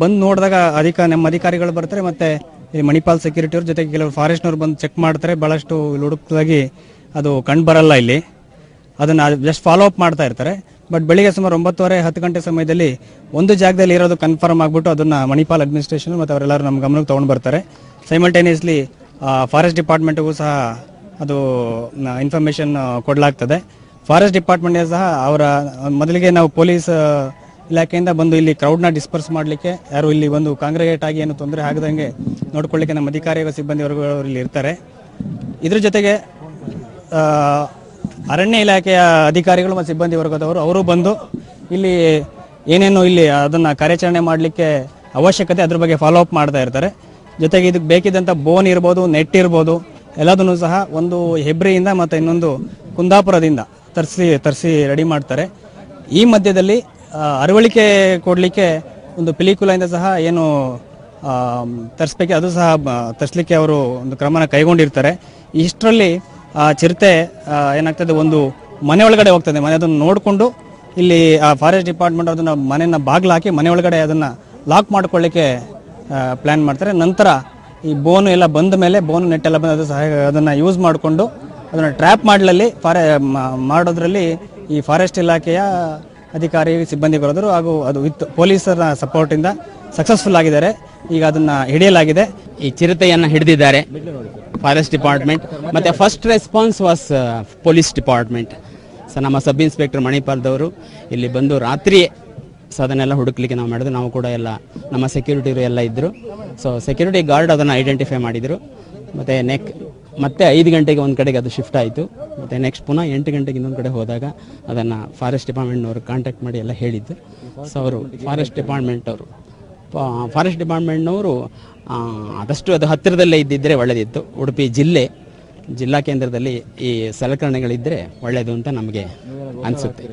ಬಂದು ನೋಡಿದಾಗ ನಮ್ಮ ಅಧಿಕಾರಿಗಳು ಬರ್ತಾರೆ, ಮತ್ತೆ ಈ ಮಣಿಪಾಲ್ ಸೆಕ್ಯೂರಿಟಿ ಅವ್ರ ಜೊತೆಗೆ ಕೆಲವರು ಫಾರೆಸ್ಟ್ನವ್ರು ಬಂದು ಚೆಕ್ ಮಾಡ್ತಾರೆ. ಬಹಳಷ್ಟು ಹುಡುಕಲಾಗಿ ಅದು ಕಂಡು ಬರಲ್ಲ ಇಲ್ಲಿ, ಅದನ್ನ ಜಸ್ಟ್ ಫಾಲೋ ಅಪ್ ಮಾಡ್ತಾ ಇರ್ತಾರೆ. ಬಟ್ ಬೆಳಿಗ್ಗೆ ಸುಮಾರು 9:30 10 ಗಂಟೆ ಸಮಯದಲ್ಲಿ ಒಂದು ಜಾಗದಲ್ಲಿ ಇರೋದು ಕನ್ಫರ್ಮ್ ಆಗ್ಬಿಟ್ಟು ಅದನ್ನ ಮಣಿಪಾಲ್ ಅಡ್ಮಿನಿಸ್ಟ್ರೇಷನ್ ಮತ್ತು ಅವರೆಲ್ಲರೂ ನಮ್ಮ ಗಮನಕ್ಕೆ ತಗೊಂಡು ಬರ್ತಾರೆ. ಸೈಮಲ್ಟೇನಿಯಸ್ಲಿ ಫಾರೆಸ್ಟ್ ಡಿಪಾರ್ಟ್ಮೆಂಟ್ಗೂ ಸಹ ಅದು ಇನ್ಫಾರ್ಮೇಶನ್ ಕೊಡಲಾಗ್ತದೆ. ಫಾರೆಸ್ಟ್ ಡಿಪಾರ್ಟ್ಮೆಂಟ್ ಸಹ ಅವರ ಮೊದಲಿಗೆ ನಾವು ಪೊಲೀಸ್ ಇಲಾಖೆಯಿಂದ ಬಂದು ಇಲ್ಲಿ ಕ್ರೌಡ್ನ ಡಿಸ್ಪರ್ಸ್ ಮಾಡಲಿಕ್ಕೆ, ಯಾರು ಇಲ್ಲಿ ಒಂದು ಕಾಂಗ್ರಿಗೇಟ್ ಆಗಿ ಏನು ತೊಂದರೆ ಆಗದಂಗೆ ನೋಡ್ಕೊಳ್ಳಿಕ್ಕೆ ನಮ್ಮ ಅಧಿಕಾರಿಗಳು ಸಿಬ್ಬಂದಿ ವರ್ಗಗಳು ಇಲ್ಲಿ ಇರ್ತಾರೆ. ಇದ್ರ ಜೊತೆಗೆ ಅರಣ್ಯ ಇಲಾಖೆಯ ಅಧಿಕಾರಿಗಳು ಮತ್ತು ಸಿಬ್ಬಂದಿ ವರ್ಗದವರು ಅವರು ಬಂದು ಇಲ್ಲಿ ಏನೇನು ಇಲ್ಲಿ ಅದನ್ನು ಕಾರ್ಯಾಚರಣೆ ಮಾಡಲಿಕ್ಕೆ ಅವಶ್ಯಕತೆ ಅದ್ರ ಬಗ್ಗೆ ಫಾಲೋ ಅಪ್ ಮಾಡ್ತಾ ಇರ್ತಾರೆ. ಜೊತೆಗೆ ಇದಕ್ಕೆ ಬೇಕಿದ್ದಂಥ ಬೋನ್ ಇರ್ಬೋದು, ನೆಟ್ ಇರ್ಬೋದು, ಎಲ್ಲದನ್ನು ಸಹ ಒಂದು ಹೆಬ್ರಿಯಿಂದ ಮತ್ತು ಇನ್ನೊಂದು ಕುಂದಾಪುರದಿಂದ ತರಿಸಿ ರೆಡಿ ಮಾಡ್ತಾರೆ. ಈ ಮಧ್ಯದಲ್ಲಿ ಅರವಳಿಕೆ ಕೊಡಲಿಕ್ಕೆ ಒಂದು ಪಿಲಿಕುಲದಿಂದ ಸಹ ಏನು ತರಿಸ್ಬೇಕು ಅದು ಸಹ ತರಿಸಲಿಕ್ಕೆ ಅವರು ಒಂದು ಕ್ರಮನ ಕೈಗೊಂಡಿರ್ತಾರೆ. ಇಷ್ಟರಲ್ಲಿ ಚಿರತೆ ಏನಾಗ್ತದೆ, ಒಂದು ಮನೆ ಒಳಗಡೆ ಹೋಗ್ತದೆ. ಅದನ್ನು ನೋಡಿಕೊಂಡು ಇಲ್ಲಿ ಆ ಫಾರೆಸ್ಟ್ ಡಿಪಾರ್ಟ್ಮೆಂಟ್ ಅದನ್ನ ಮನೆಯನ್ನ ಬಾಗಿಲು ಹಾಕಿ ಮನೆ ಒಳಗಡೆ ಅದನ್ನು ಲಾಕ್ ಮಾಡ್ಕೊಳ್ಳಿಕ್ಕೆ ಪ್ಲ್ಯಾನ್ ಮಾಡ್ತಾರೆ. ನಂತರ ಈ ಬೋನು ಎಲ್ಲ ಬಂದ ಮೇಲೆ, ಬೋನು ನೆಟ್ ಎಲ್ಲ ಬಂದು ಅದು ಸಹ ಅದನ್ನು ಯೂಸ್ ಮಾಡಿಕೊಂಡು ಅದನ್ನು ಟ್ರ್ಯಾಪ್ ಮಾಡೋದ್ರಲ್ಲಿ ಈ ಫಾರೆಸ್ಟ್ ಇಲಾಖೆಯ ಅಧಿಕಾರಿ ಸಿಬ್ಬಂದಿ ಬರೋದ್ರು ಹಾಗೂ ಅದು ವಿತ್ ಪೊಲೀಸರ ಸಪೋರ್ಟಿಂದ ಸಕ್ಸಸ್ಫುಲ್ ಆಗಿದ್ದಾರೆ. ಈಗ ಅದನ್ನ ಹಿಡಿಯಲಾಗಿದೆ. ಈ ಚಿರತೆಯನ್ನು ಹಿಡಿದಿದ್ದಾರೆ ಫಾರೆಸ್ಟ್ ಡಿಪಾರ್ಟ್ಮೆಂಟ್, ಮತ್ತೆ first response was police department. So ನಮ್ಮ ಸಬ್ ಇನ್ಸ್ಪೆಕ್ಟರ್ ಮಣಿಪಾಲ್ದವರು ಇಲ್ಲಿ ಬಂದು ರಾತ್ರಿಯೇ ಸೊ ಅದನ್ನೆಲ್ಲ ಹುಡುಕ್ಲಿಕ್ಕೆ ನಾವು ಮಾಡಿದ್ರು. ನಾವು ಕೂಡ ಎಲ್ಲ ನಮ್ಮ ಸೆಕ್ಯೂರಿಟಿರು ಎಲ್ಲ ಇದ್ದರು. ಸೊ ಸೆಕ್ಯೂರಿಟಿ ಗಾರ್ಡ್ ಅದನ್ನು ಐಡೆಂಟಿಫೈ ಮಾಡಿದರು. ಮತ್ತೆ 5 ಗಂಟೆಗೆ ಒಂದು ಕಡೆಗೆ ಅದು ಶಿಫ್ಟ್ ಆಯಿತು. ಮತ್ತು ನೆಕ್ಸ್ಟ್ ಪುನಃ 8 ಗಂಟೆಗೆ ಇನ್ನೊಂದು ಕಡೆ ಹೋದಾಗ ಅದನ್ನು ಫಾರೆಸ್ಟ್ ಡಿಪಾರ್ಟ್ಮೆಂಟ್ನವರು ಕಾಂಟ್ಯಾಕ್ಟ್ ಮಾಡಿ ಎಲ್ಲ ಹೇಳಿದ್ದು. ಸೊ ಅವರು ಫಾರೆಸ್ಟ್ ಡಿಪಾರ್ಟ್ಮೆಂಟ್ನವರು ಆದಷ್ಟು ಅದು ಹತ್ತಿರದಲ್ಲೇ ಇದ್ದಿದ್ದರೆ ಒಳ್ಳೆಯದಿತ್ತು. ಉಡುಪಿ ಜಿಲ್ಲಾ ಕೇಂದ್ರದಲ್ಲಿ ಈ ಸಲಕರಣೆಗಳಿದ್ದರೆ ಒಳ್ಳೆಯದು ಅಂತ ನಮಗೆ ಅನಿಸುತ್ತೆ.